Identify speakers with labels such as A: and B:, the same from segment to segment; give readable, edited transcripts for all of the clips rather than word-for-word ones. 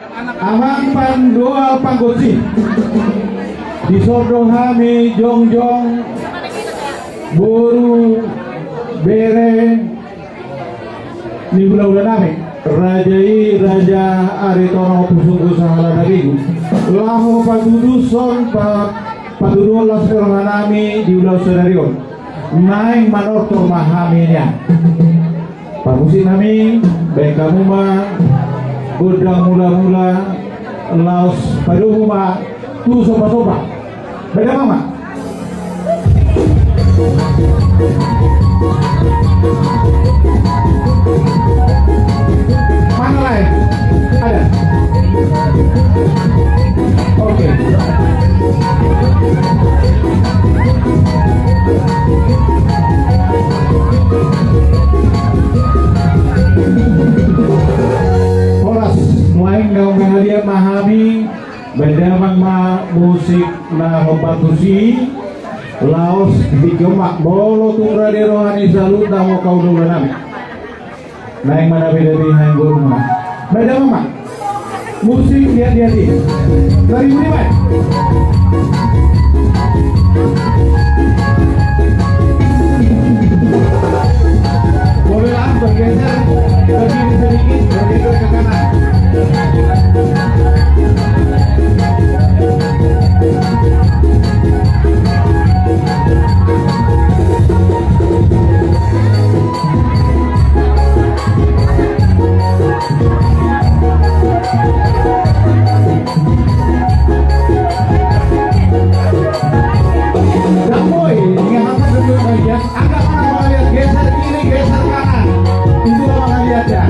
A: Amang pandoa panggosi disodohami jongjong buru bere di bulan nami rajai raja aritono kusungku sahala dariku laho paduduson paduduon lasker hanami di ulau sedarion naing manortor mahaminya pamusin nami baik kamu mah udang mula-mula laos padumuma tu sopa-sopa beda mama mana lain ada oke Horas mulai ngau mengalia mahami bendamang ma musik na hombatusi laos digemak bolo tungra de rohani salut namo kau dulu nami naik mana beda di hanggur mah beda mama musik dia di dari mana boleh lah bergeser begini sedikit bergeser ke kanan Damboy, ingat duduk bagian agak mana lihat geser kiri geser kanan itu apa lihat ya.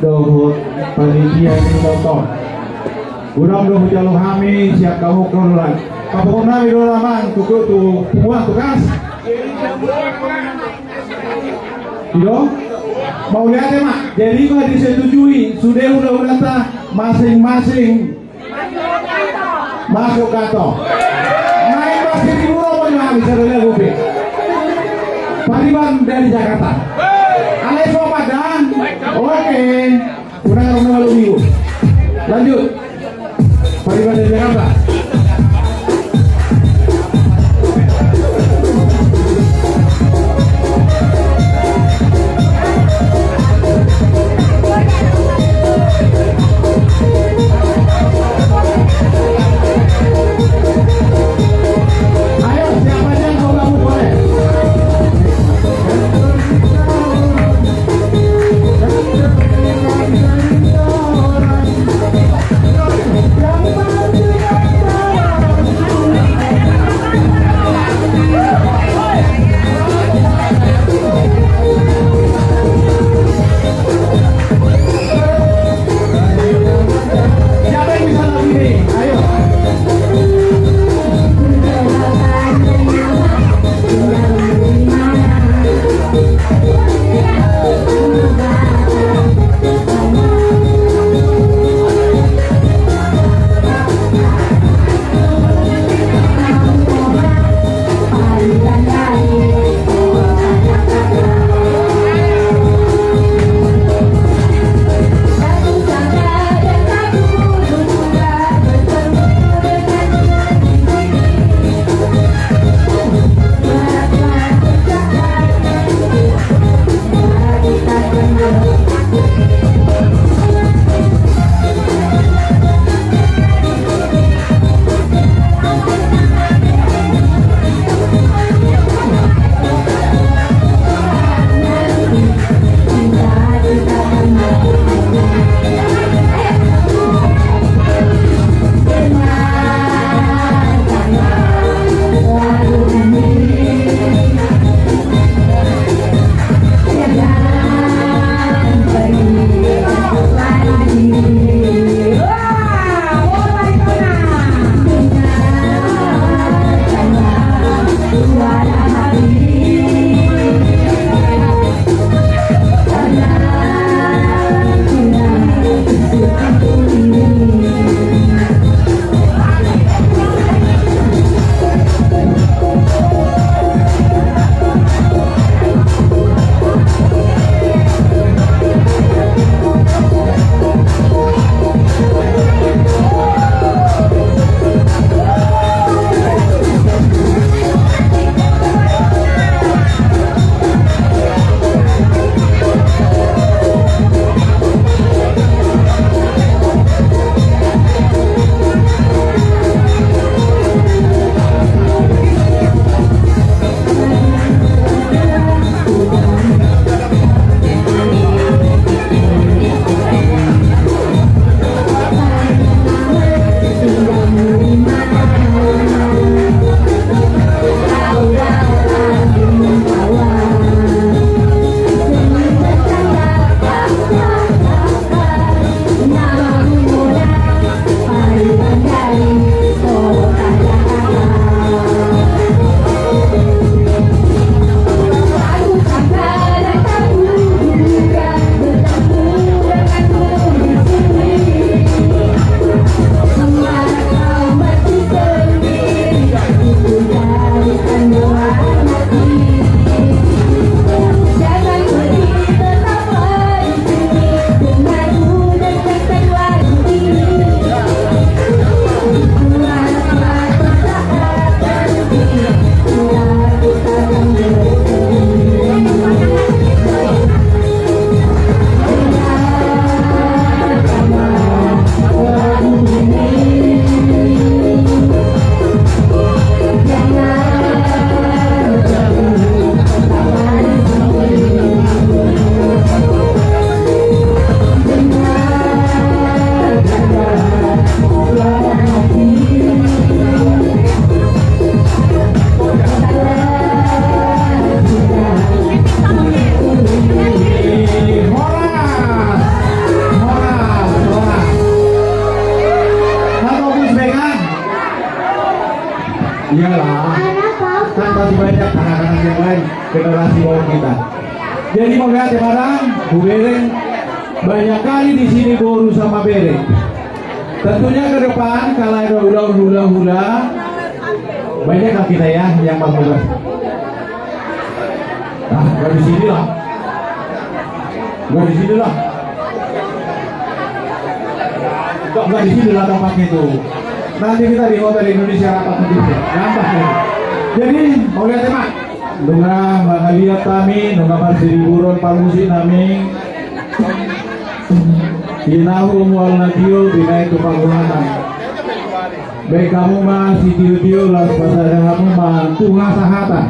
A: dohut panitia ini nonton. Kurang dohut jalur kami siap kamu keluar. Kamu nabi doa mang tuku tu puas tugas. Iya, mau lihat ya mak. Jadi kalau disetujui sudah data masing-masing masuk kantor. Main basket di Pulau Banyuwangi saudara Gupi. Pariban dari Jakarta. Alex Padang. Oke. Kurang malu minggu. Lanjut. Pariban dari Jakarta.
B: Yang
A: Iyalah, kan masih banyak anak-anak yang lain generasi bawah kita. Jadi mau lihat ya barang, Bu Bereng banyak kali di sini boru sama Bereng. Tentunya ke depan kalau ada hula-hula banyak lah kita ya yang mau bebas. Nah, gak di sini lah. Gak di sini lah. Gak di sini lah tempatnya itu. Nanti kita di Hotel Indonesia rapat nanti. Gampang ya. Jadi mau lihat teman. Nunga bahagia kami, nunga masih buron pamusi kami. Inahu mual nadio binai tu pangulanan. Baik kamu mah si tiu-tiu las pasada kamu mah tunga sahata.